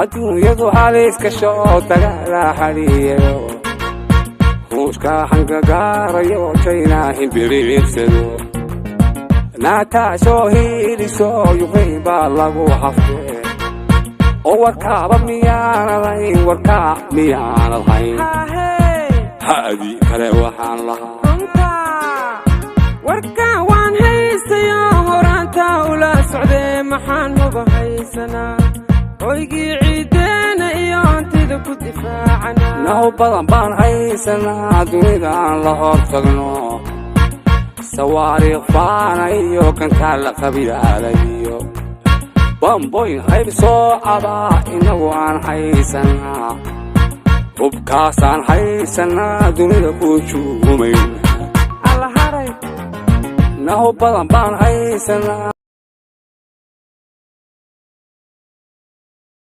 adduunyadu halis ka soo dagaala xariyo ruushka xanka gaarayo China himbiriirsado naataasoo hiiliso yuqayba lagu xaftee oo warkaaba miyaana lahayn haadii kale waxaan lahaa warkaa waan haystayo horaanta ula socdee maxaan uga haysanaa hoygii ciideena iyo hantida ku difaacana naho badan baan haysanaa dunida aan la hortagno sawaariikh faana iyo kantaa la qabilaalayo bamboyn hayb soo cabaa inagu aan haysanaa hubkaasaan haysanaa dunida ku juumayn naho badan baan haysanaa